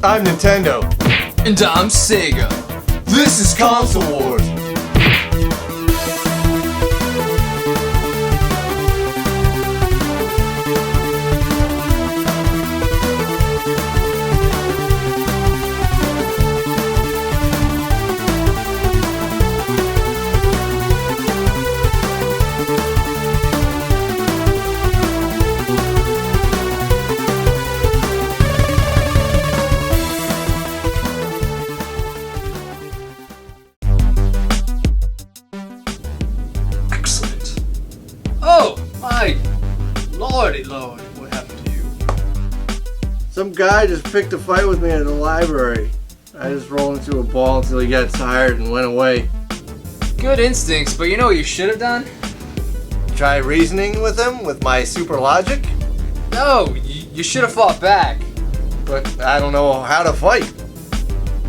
I'm Nintendo. And I'm Sega. This is Console Wars. Oh, my lordy, what happened to you? Some guy just picked a fight with me at the library. I just rolled into a ball until he got tired and went away. Good instincts, but you know what you should have done? Try reasoning with him with my super logic? No, you should have fought back. But I don't know how to fight.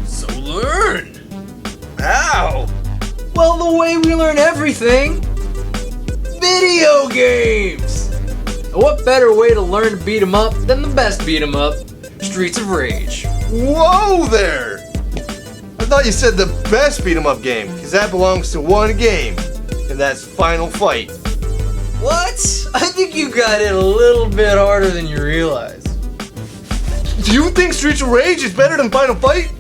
So learn. How? Well, the way we learn everything. Video games! What better way to learn to beat 'em up than the best beat 'em up, Streets of Rage. Whoa there! I thought you said the best beat 'em up game, because that belongs to one game, and that's Final Fight. What? I think you got it a little bit harder than you realize. Do you think Streets of Rage is better than Final Fight?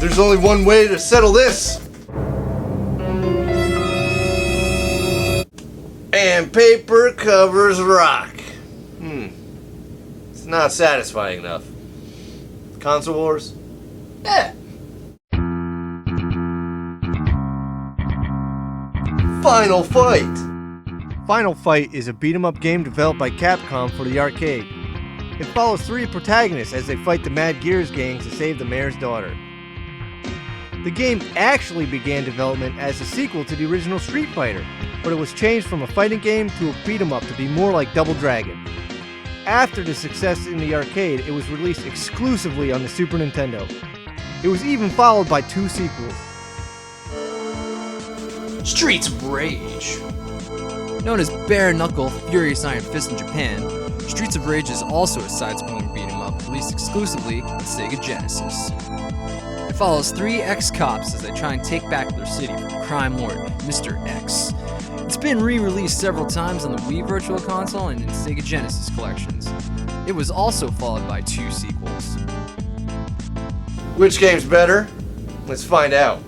There's only one way to settle this. And paper covers rock. It's not satisfying enough. Console Wars? Yeah. Final Fight! Final Fight is a beat-em-up game developed by Capcom for the arcade. It follows three protagonists as they fight the Mad Gears gangs to save the mayor's daughter. The game actually began development as a sequel to the original Street Fighter, but it was changed from a fighting game to a beat-em-up to be more like Double Dragon. After the success in the arcade, it was released exclusively on the Super Nintendo. It was even followed by two sequels. Streets of Rage. Known as Bare Knuckle Furious Iron Fist in Japan, Streets of Rage is also a side-scrolling beat-em-up released exclusively on Sega Genesis. It follows three ex-cops as they try and take back their city from crime lord Mr. X. It's been re-released several times on the Wii Virtual Console and in Sega Genesis collections. It was also followed by two sequels. Which game's better? Let's find out.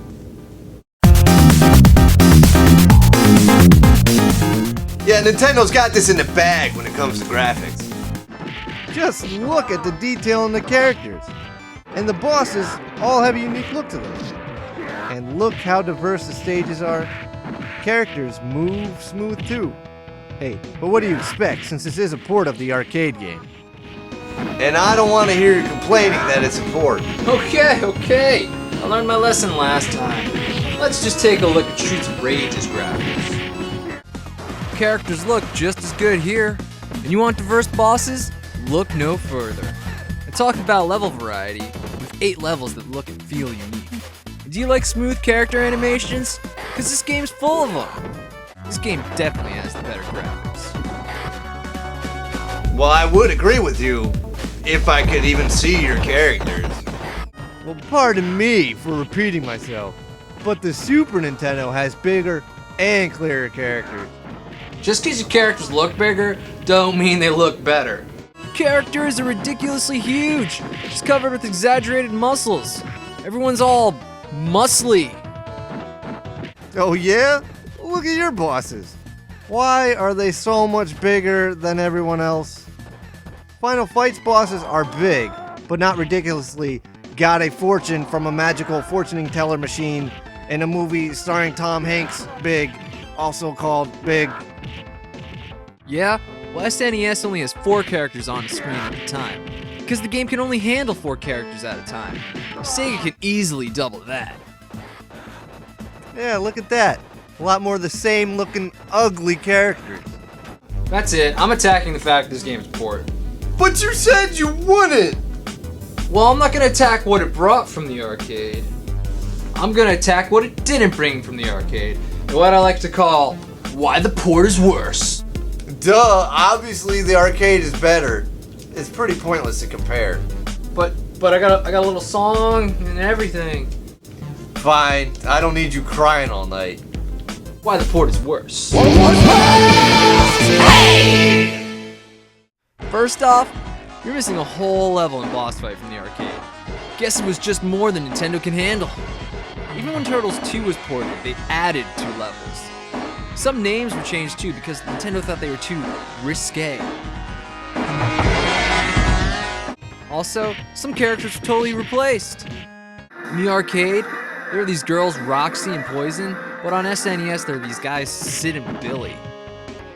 Yeah, Nintendo's got this in the bag when it comes to graphics. Just look at the detail in the characters. And the bosses all have a unique look to them. And look how diverse the stages are. Characters move smooth too. Hey, but what do you expect since this is a port of the arcade game? And I don't want to hear you complaining that it's a port. Okay. I learned my lesson last time. Let's just take a look at Streets of Rage's graphics. Characters look just as good here. And you want diverse bosses? Look no further. I talk about level variety with 8 levels that look and feel unique. Do you like smooth character animations? Because this game's full of them. This game definitely has the better graphics. Well, I would agree with you if I could even see your characters. Well, pardon me for repeating myself, but the Super Nintendo has bigger and clearer characters. Just because your characters look bigger, don't mean they look better. Characters are ridiculously huge, just covered with exaggerated muscles. Everyone's all muscly. Oh yeah? Look at your bosses. Why are they so much bigger than everyone else? Final Fight's bosses are big, but not ridiculously got a fortune from a magical fortuning teller machine in a movie starring Tom Hanks, Big, also called Big. Yeah, well, SNES only has 4 characters on the screen at a time, because the game can only handle 4 characters at a time. Sega can easily double that. Yeah, look at that. A lot more of the same looking ugly characters. That's it, I'm attacking the fact this game's a port. But you said you wouldn't! Well, I'm not gonna attack what it brought from the arcade. I'm gonna attack what it didn't bring from the arcade, and what I like to call, why the port is worse. Duh, obviously the arcade is better. It's pretty pointless to compare. But but I got a little song and everything. Fine, I don't need you crying all night. Why the port is worse. First off, you're missing a whole level in boss fight from the arcade. Guess it was just more than Nintendo can handle. Even when Turtles 2 was ported, they added 2 levels. Some names were changed too because Nintendo thought they were too risque. Also, some characters were totally replaced. In the arcade, there are these girls Roxy and Poison, but on SNES there are these guys Sid and Billy.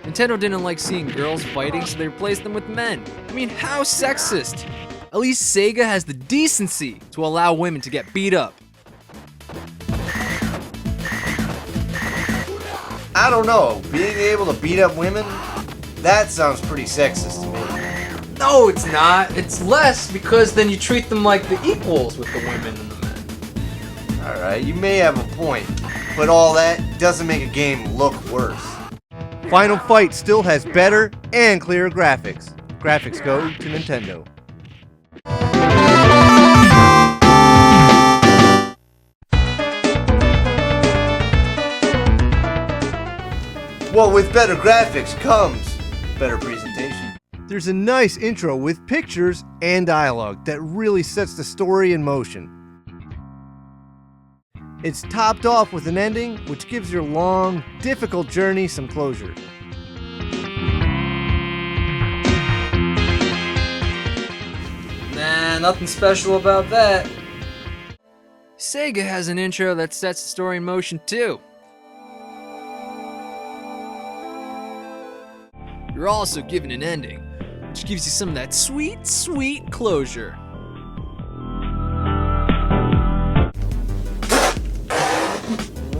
Nintendo didn't like seeing girls fighting, so they replaced them with men. I mean, how sexist? At least Sega has the decency to allow women to get beat up. I don't know, being able to beat up women? That sounds pretty sexist to me. No, it's not. It's less because then you treat them like the equals with the women and the men. Alright, you may have a point, but all that doesn't make a game look worse. Final Fight still has better and clearer graphics. Graphics go to Nintendo. Well, with better graphics comes better presentation. There's a nice intro with pictures and dialogue that really sets the story in motion. It's topped off with an ending which gives your long, difficult journey some closure. Nah, nothing special about that. Sega has an intro that sets the story in motion too. You're also given an ending, which gives you some of that sweet, sweet closure.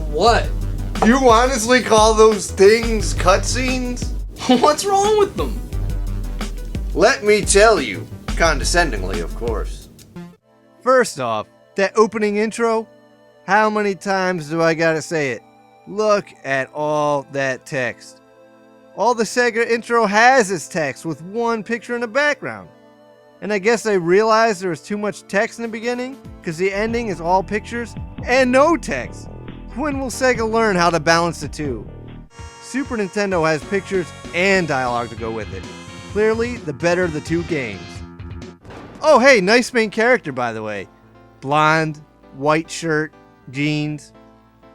What? You honestly call those things cutscenes? What's wrong with them? Let me tell you, condescendingly, of course. First off, that opening intro, how many times do I gotta say it? Look at all that text. All the Sega intro has is text with one picture in the background. And I guess I realized there was too much text in the beginning because the ending is all pictures and no text. When will Sega learn how to balance the two? Super Nintendo has pictures and dialogue to go with it. Clearly, the better of the two games. Oh hey, nice main character by the way. Blonde, white shirt, jeans.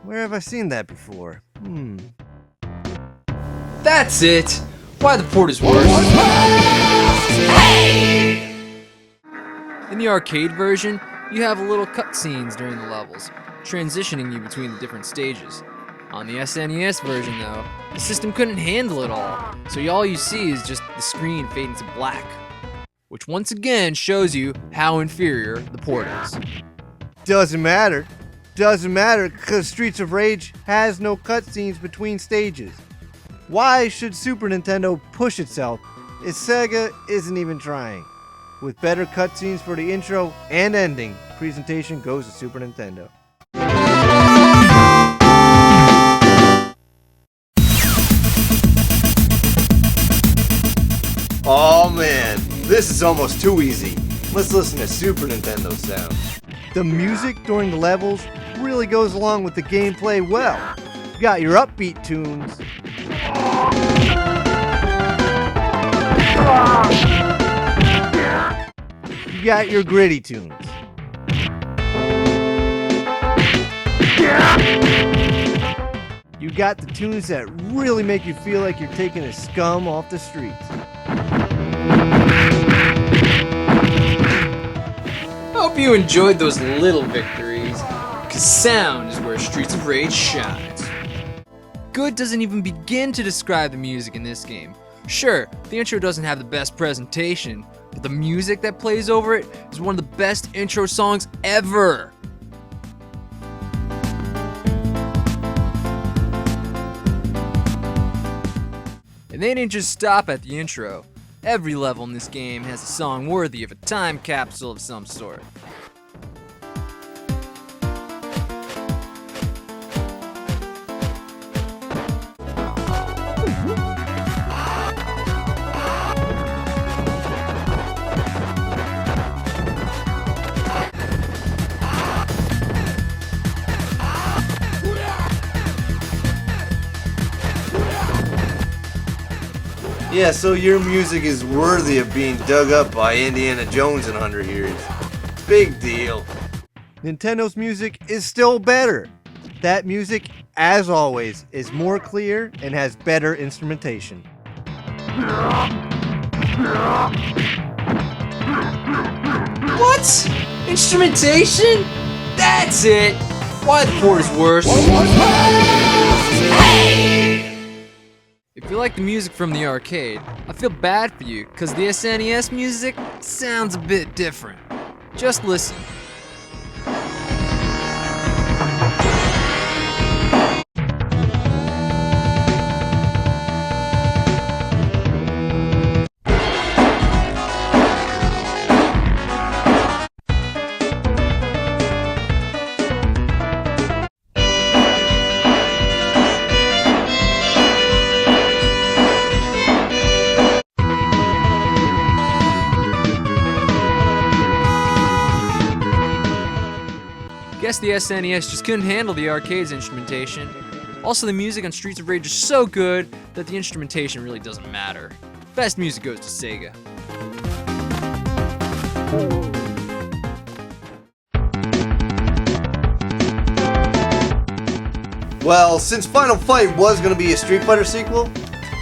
Where have I seen that before? That's it! Why the port is worse. In the arcade version, you have little cutscenes during the levels, transitioning you between the different stages. On the SNES version though, the system couldn't handle it all, so all you see is just the screen fading to black. Which once again shows you how inferior the port is. Doesn't matter. Doesn't matter because Streets of Rage has no cutscenes between stages. Why should Super Nintendo push itself if Sega isn't even trying? With better cutscenes for the intro and ending, presentation goes to Super Nintendo. Oh man, this is almost too easy. Let's listen to Super Nintendo sound. The music during the levels really goes along with the gameplay well. You got your upbeat tunes. You got your gritty tunes. You got the tunes that really make you feel like you're taking a scum off the streets. Hope you enjoyed those little victories, cause sound is where Streets of Rage shines. Good doesn't even begin to describe the music in this game. Sure, the intro doesn't have the best presentation, but the music that plays over it is one of the best intro songs ever. And they didn't just stop at the intro. Every level in this game has a song worthy of a time capsule of some sort. Yeah, so your music is worthy of being dug up by Indiana Jones in 100 years. Big deal. Nintendo's music is still better. That music, as always, is more clear and has better instrumentation. What? Instrumentation? That's it! Why the port is worse? If you like the music from the arcade, I feel bad for you, cause the SNES music sounds a bit different. Just listen. Guess the SNES just couldn't handle the arcade's instrumentation. Also, the music on Streets of Rage is so good that the instrumentation really doesn't matter. Best music goes to Sega. Well, since Final Fight was going to be a Street Fighter sequel,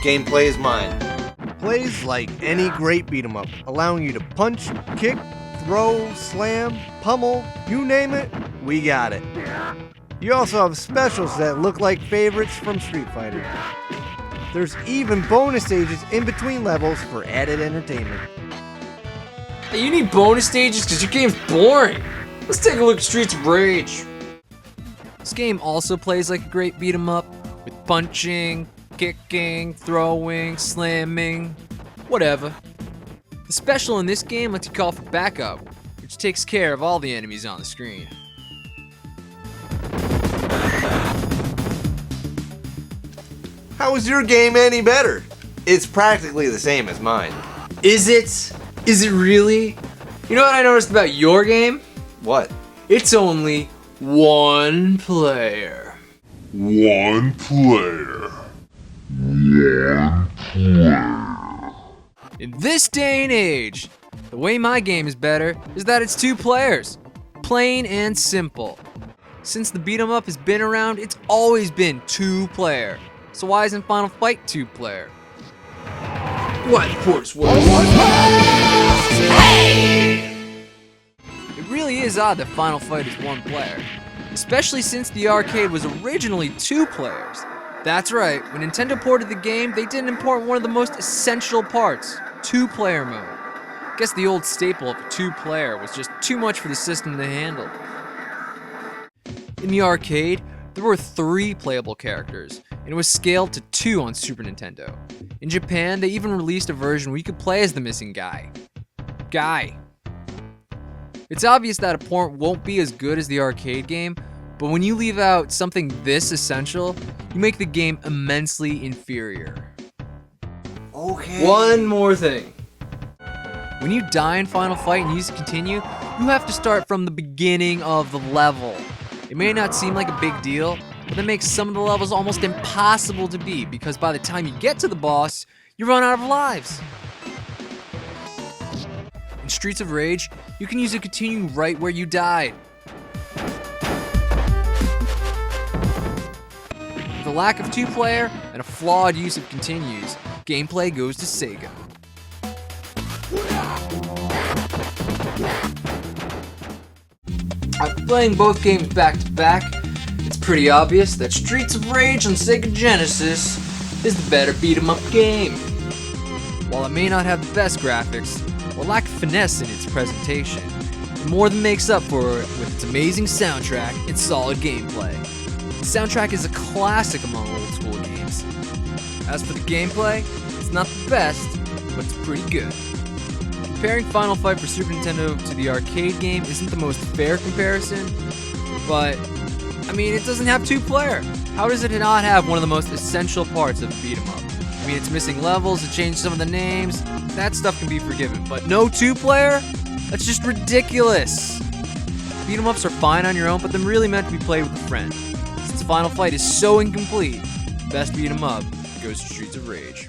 gameplay is mine. It plays like any great beat 'em up, allowing you to punch, kick, throw, slam, pummel, you name it, we got it. You also have specials that look like favorites from Street Fighter. There's even bonus stages in between levels for added entertainment. Hey, you need bonus stages because your game's boring. Let's take a look at Streets of Rage. This game also plays like a great beat 'em up with punching, kicking, throwing, slamming, whatever. The special in this game lets you call for backup, which takes care of all the enemies on the screen. How is your game any better? It's practically the same as mine. Is it? Is it really? You know what I noticed about your game? What? It's only one player. One player. One player. In this day and age, the way my game is better is that it's two players. Plain and simple. Since the beat 'em up has been around, it's always been two player. So why isn't Final Fight two player? Why the port's worse? It really is odd that Final Fight is one player, especially since the arcade was originally two players. That's right, when Nintendo ported the game, they didn't import one of the most essential parts, two-player mode. Guess the old staple of a two-player was just too much for the system to handle. In the arcade, there were 3 playable characters, and it was scaled to 2 on Super Nintendo. In Japan, they even released a version where you could play as the missing guy. It's obvious that a port won't be as good as the arcade game, but when you leave out something this essential, you make the game immensely inferior. Okay. One more thing. When you die in Final Fight and use continue, you have to start from the beginning of the level. It may not seem like a big deal, but that makes some of the levels almost impossible to beat because by the time you get to the boss, you run out of lives. In Streets of Rage, you can use a continue right where you died. With a lack of two-player and a flawed use of continues, gameplay goes to Sega. After playing both games back to back, it's pretty obvious that Streets of Rage on Sega Genesis is the better beat-em-up game. While it may not have the best graphics, or lack finesse in its presentation, it more than makes up for it with its amazing soundtrack and solid gameplay. The soundtrack is a classic among old school games. As for the gameplay, it's not the best, but it's pretty good. Comparing Final Fight for Super Nintendo to the arcade game isn't the most fair comparison, but I mean, it doesn't have two-player. How does it not have one of the most essential parts of a beat-em-up? I mean, it's missing levels, it changed some of the names, that stuff can be forgiven, but no two-player? That's just ridiculous. Beat-em-ups are fine on your own, but they're really meant to be played with a friend. Since Final Fight is so incomplete, best beat-em-up goes to Streets of Rage.